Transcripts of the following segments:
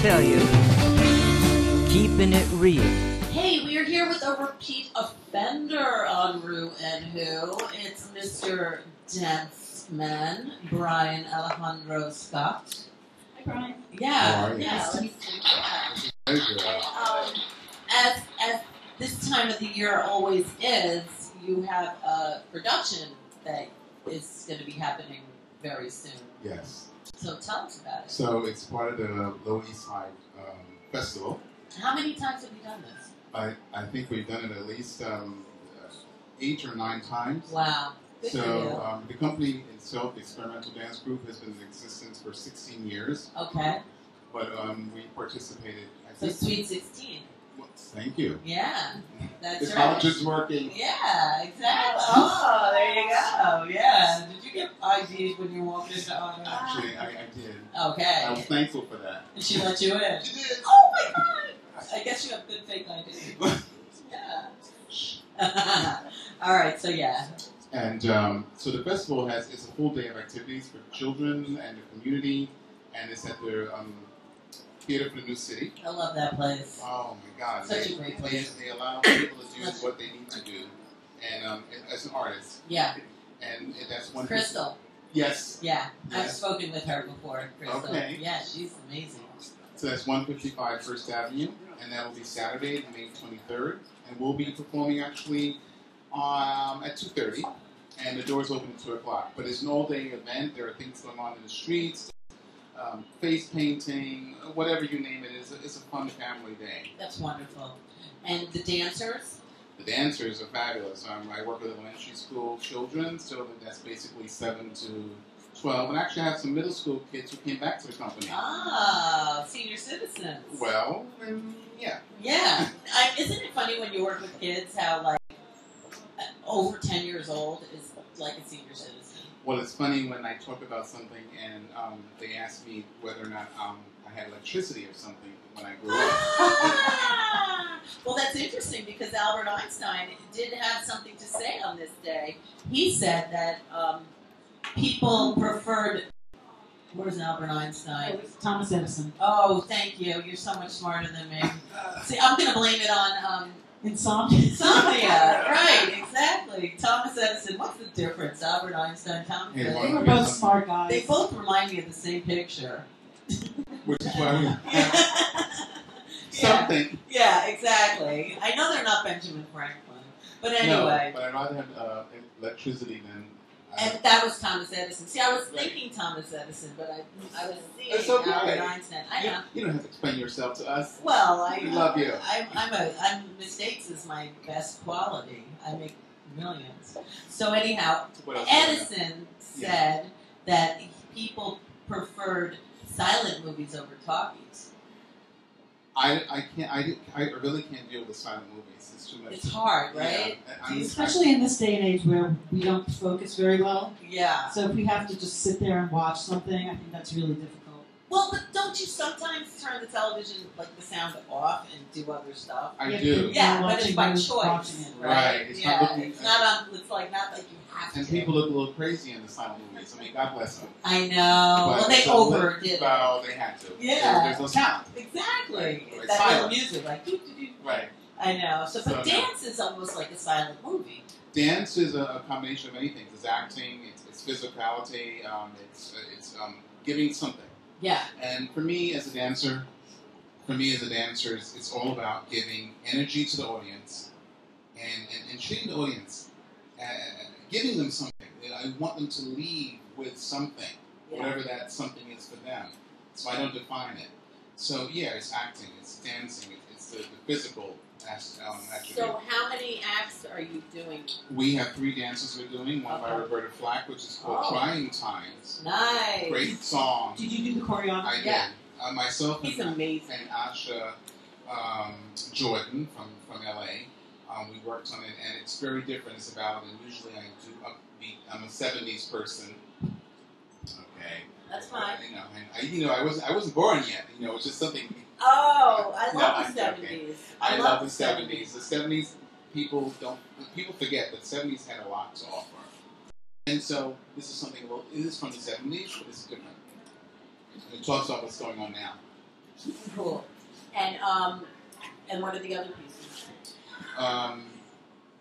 tell you, keeping it real. Hey, we are here with a repeat offender on Rue and Who. It's Mr. Danceman, Brian Alajandro Scott. Hi, Brian. Yeah, Nice to meet you. As this time of the year always is, you have a production that is going to be happening very soon. Yes. So tell us about it. So it's part of the Lower East Side Festival. How many times have you done this? I think we've done it at least 8 or 9 times. Wow. Good for you. So the company itself, the Experimental Dance Group, has been in existence for 16 years. Okay. But we participated. So Sweet 16. Thank you. Yeah, that's This right. college is working. Yeah, exactly. Oh, there you go. Yeah. Did you get ID'd when you walked into honor? Actually, I did. Okay. I was thankful for that. And she let you in. She did. Oh my God! I guess you have good fake ID. Yeah. All right. So yeah. And so the festival it's a full day of activities for children and the community, and it's at the Theater for the New City. I love that place. Oh my God! Such a great place. They allow people to do what they need to do, and as an artist. Yeah. And that's one. Crystal. Yes. Yeah, Yes. I've spoken with her before, Crystal. Okay. Yeah, she's amazing. So that's 155 First Avenue, and that will be Saturday, May 23rd, and we'll be performing actually at 2:30, and the doors open at 2 o'clock. But it's an all-day event. There are things going on in the streets. Face painting, whatever you name it, it's a fun family day. That's wonderful. And the dancers? The dancers are fabulous. I work with elementary school children, so that's basically 7 to 12. And actually I have some middle school kids who came back to the company. Ah, senior citizens. Well, yeah. Yeah. Isn't it funny when you work with kids how, like, over 10 years old is like a senior citizen? Well, it's funny when I talk about something and they ask me whether or not I had electricity or something when I grew up. Well, that's interesting because Albert Einstein did have something to say on this day. He said that people preferred... Where's Albert Einstein? Thomas Edison. Oh, thank you. You're so much smarter than me. See, I'm going to blame it on... Insomnia. Insomnia, right, exactly. Thomas Edison, what's the difference? Albert Einstein, Thomas Edison. They were both smart guys. They both remind me of the same picture. Which is why we something. Yeah, exactly. I know they're not Benjamin Franklin. But anyway. No, but I'd rather have electricity than... And that was Thomas Edison. See, I was thinking Thomas Edison, but I was seeing okay. Albert Einstein. I know. You don't have to explain yourself to us. Well, We love you. Mistakes is my best quality. I make millions. So anyhow, What else Edison said that people preferred silent movies over talkies. I really can't deal with silent movies. It's too much. It's hard, right? Yeah, Especially in this day and age where we don't focus very well. Yeah. So if we have to just sit there and watch something, I think that's really difficult. Well, but don't you sometimes turn the television, like the sound off, and do other stuff? I do. Yeah, but it's by Watching choice, it. right? It's yeah, not looking, it's not on. It's like not like you have to. And people look a little crazy in the silent movies. I mean, God bless them. I know. Well, they overdid it. Well, they had to. Yeah. There's no sound. Exactly. Right. It's That little silent. music, like doo-doo-doo. Right. I know. So, but So, dance is almost like a silent movie. Dance is a combination of many things. It's acting. It's physicality. It's giving something. Yeah. And for me as a dancer, it's all about giving energy to the audience and treating the audience, giving them something. I want them to leave with something, whatever that something is for them. So I don't define it. So yeah, it's acting, it's dancing, it's the physical attribute. So how many acts are you doing? We have 3 dances we're doing. One by Roberta Flack, which is called Trying Times. Nice. Great song. Did you do the choreography? I did. Yeah. Myself He's and amazing. Asha Jordan from LA. We worked on it, and it's very different. It's about, and usually I do upbeat. I'm a 70s person. Okay. That's fine. I wasn't born yet. It's just something. Oh, I love I'm the joking. 70s. I love the 70s. The 70s people forget that 70s had a lot to offer. And so this is something. It is from the 70s, but it's different. It talks about what's going on now. Cool. And what are the other pieces?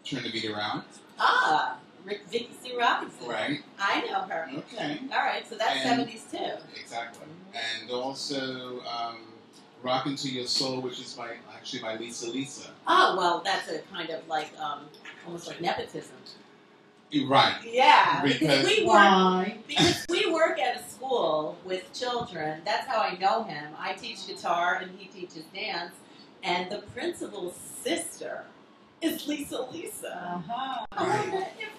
Turn the Beat Around. Ah, Vicky C. Robinson. Right. I know her. Okay. All right, so that's And- 70s too. Exactly. And also Rockin' to Your Soul, which is by Lisa Lisa. Oh, well, that's a kind of like, almost like nepotism. You're right. Yeah, Because- because we work at a school with children. That's how I know him. I teach guitar and he teaches dance. And the principal's sister is Lisa Lisa. Uh-huh.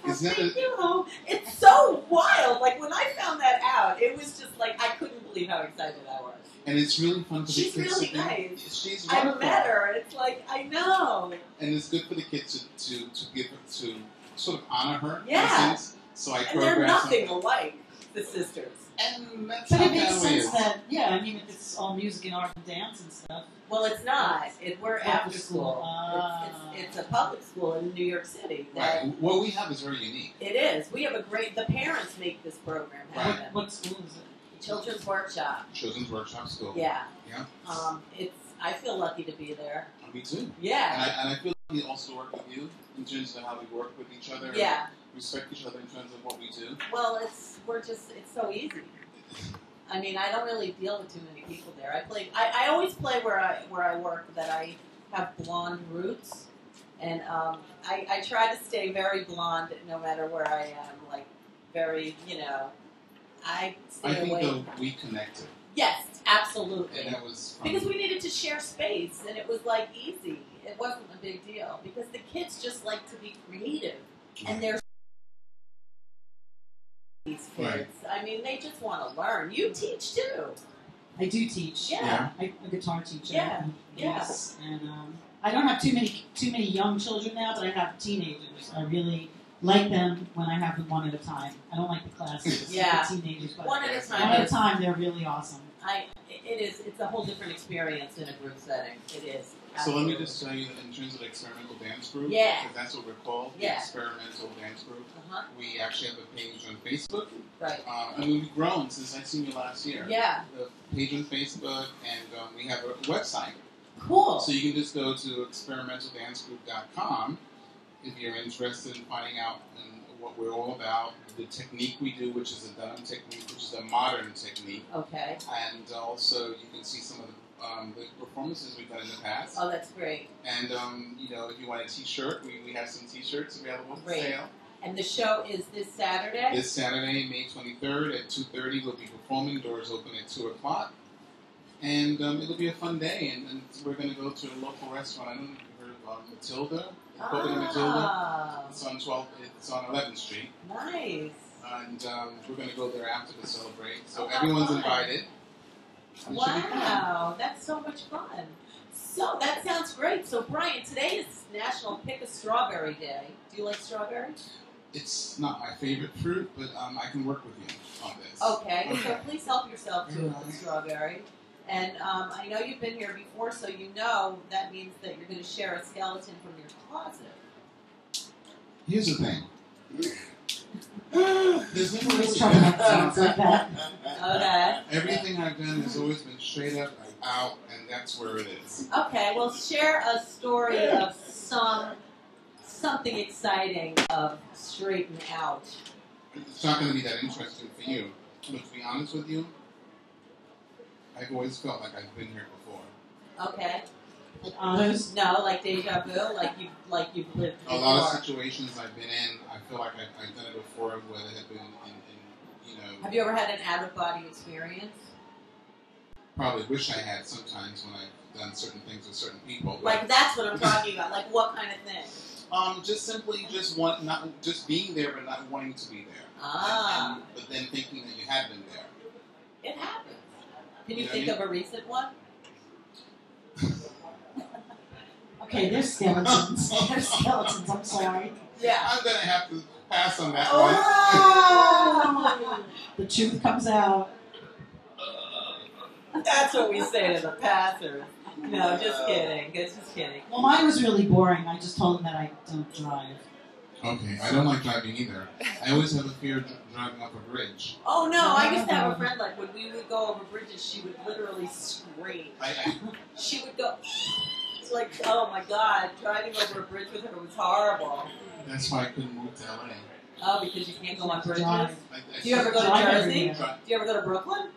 Isn't that Thank you home. It's so wild. Like when I found that out, it was just like I couldn't believe how excited I was. And it's really fun for She's the kids. really to nice. She's I wonderful. met her. It's like I know. And it's good for the kids to sort of honor her. Yeah. In a sense. So I And they're choreographed nothing something. alike, the sisters. And that's But how it makes that sense is. that, yeah, I mean, if it's all music and art and dance and stuff. Well, it's not. We're After after school. school. Ah. It's a public school in New York City. That Right. What we have is very unique. It is. We have a great. The parents make this program happen. What school is it? Children's Workshop. Children's Workshop School. Yeah. Yeah. It's. I feel lucky to be there. Me too. Yeah. And I feel like we also work with you in terms of how we work with each other. Yeah. Respect each other in terms of what we do. Well, it's so easy. I mean, I don't really deal with too many people there. I always play where I work that I have blonde roots, and I try to stay very blonde no matter where I am. Like very, I stay I think away. though we connected, Yes, absolutely. and that was from, Because we needed to share space, and it was like easy. It wasn't a big deal because the kids just like to be creative, and they're these kids. Right. I mean, they just want to learn. You teach too. I do teach. Yeah. I'm a guitar teacher. Yeah. And, Yeah. yes. And I don't have too many young children now, but I have teenagers. I really like them when I have them one at a time. I don't like the classes. Yeah. The teenagers, but One at a one time. at a time, they're really awesome. It's a whole different experience in a group setting. It is. So let me Absolutely. just tell you that in terms of the experimental dance group, Yeah. because that's what we're called, the Yeah. experimental dance group. Uh-huh. We actually have a page on Facebook. Right. And we've grown since I seen you last year. Yeah. The page on Facebook, and we have a website. Cool. So you can just go to experimentaldancegroup.com if you're interested in finding out what we're all about, the technique we do, which is a Dunham technique, which is a modern technique, Okay. and also you can see some of the performances we've done in the past. Oh, that's great. And if you want a T-shirt, we have some T-shirts available for Great. sale. And the show is this Saturday? This Saturday, May 23rd at 2:30, we'll be performing. Doors open at 2 o'clock. And it'll be a fun day. And we're going to go to a local restaurant. I don't know if you've heard about Matilda. Coconut Matilda. Ah, It's on 11th Street. nice. And we're going to go there after to celebrate. So Oh, how everyone's fun. invited. It should be fun. Wow, that's so much fun. So that sounds great. So Brian, today is National Pick a Strawberry Day. Do you like strawberries? It's not my favorite fruit, but I can work with you on this. Okay, so please help yourself to a strawberry. And I know you've been here before, so you know that means that you're going to share a skeleton from your closet. Here's the thing. There's never Always really trying to been make sounds like that. Okay. Everything I've done has always been straight up, out, and that's where it is. Okay, well, share a story of something exciting of straighten out. It's not going to be that interesting for you. But to be honest with you, I've always felt like I've been here before. Okay. Others? No, like deja vu, like you've lived A before. lot of situations I've been in, I feel like I've done it before, whether it had been in Have you ever had an out of body experience? probably wish I had sometimes when I've done certain things with certain people. But, Like that's what I'm talking about. Like what kind of thing? just simply not just being there, but not wanting to be there. Ah. But then thinking that you had been there. It happens. Can you You know think what I of a recent one? Okay, there's skeletons. There's skeletons, I'm sorry. Yeah. I'm gonna have to pass on that Oh! The truth comes out. That's what we say to the passers. No, just kidding. Just kidding. Well, mine was really boring. I just told them that I don't drive. Okay, I don't like driving either. I always have a fear of driving up a bridge. Oh no, I used to have a friend like when we would go over bridges, she would literally scream. She would go like, oh my god, driving over a bridge with her was horrible. That's why I couldn't move to LA. Oh, because you can't go on bridges? Do you ever go to Jersey? Do you ever go to Brooklyn?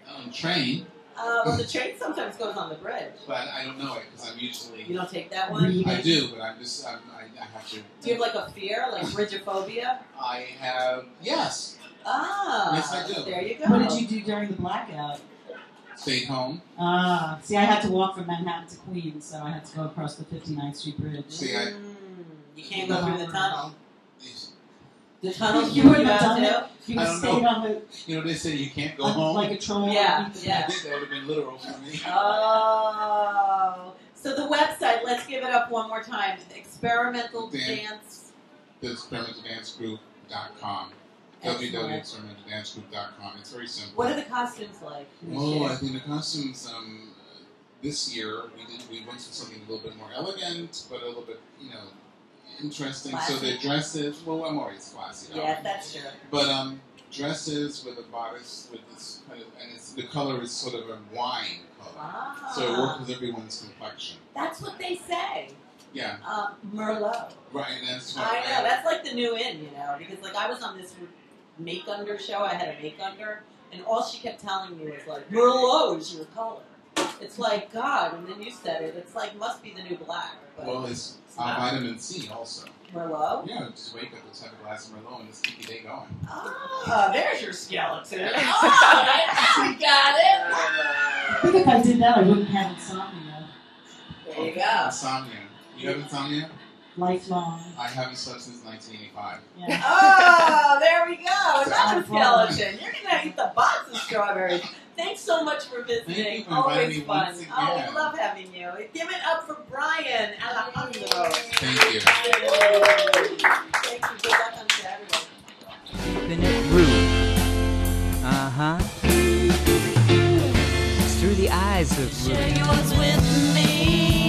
On train. Well, the train sometimes goes on the bridge. But I don't know it because I'm usually... You don't take that one? I do, but I have to... Do you have like a fear, like bridgeophobia? I have... Yes. Ah. Yes, I do. There you go. What did you do during the blackout? Stayed home. See, I had to walk from Manhattan to Queens, so I had to go across the 59th Street Bridge. See, you can't go through the tunnel. The tunnel you wouldn't have done it. You would have stayed on the... You know, they say you can't go home. Like a troll. Yeah. I think that would have been literal for me. Oh. So the website, let's give it up one more time. Experimental Dance. The experimentaldancegroup.com. www.experimentaldancegroup.com. It's very simple. What are the costumes like? Oh, I think the costumes, this year, we went for something a little bit more elegant, but a little bit, interesting. Classy. So the dresses, well, I'm always classy. Yeah, that's true. But dresses with a bodice with this kind of, and the color is sort of a wine color. Ah. So it works with everyone's complexion. That's what they say. Yeah. Merlot. Right, and that's what I know, that's like the new in, because like I was on this make under show, I had a make under, and all she kept telling me was like, Merlot is your color. It's like, God, and then you said it, it's like, must be the new black. But well, it's vitamin C also. Merlot? Yeah, just wake up, let's have a glass of Merlot and just keep your day going. Ah, there's your skeleton. Oh, we got it. I think if I did that, I wouldn't have insomnia. There you go. Insomnia. You have insomnia? Lifelong. I haven't slept since 1985. Yeah. Oh, there we go. Another skeleton. You're going to eat the box of strawberries. Thanks so much for visiting. Thank you for Always inviting me fun. once again. Oh, we love having you. Give it up for Brian Alajandro. Thank you. Thank you. Good luck on Saturday. Keeping it rude. Uh-huh. It's through the eyes of Share rude. yours with me.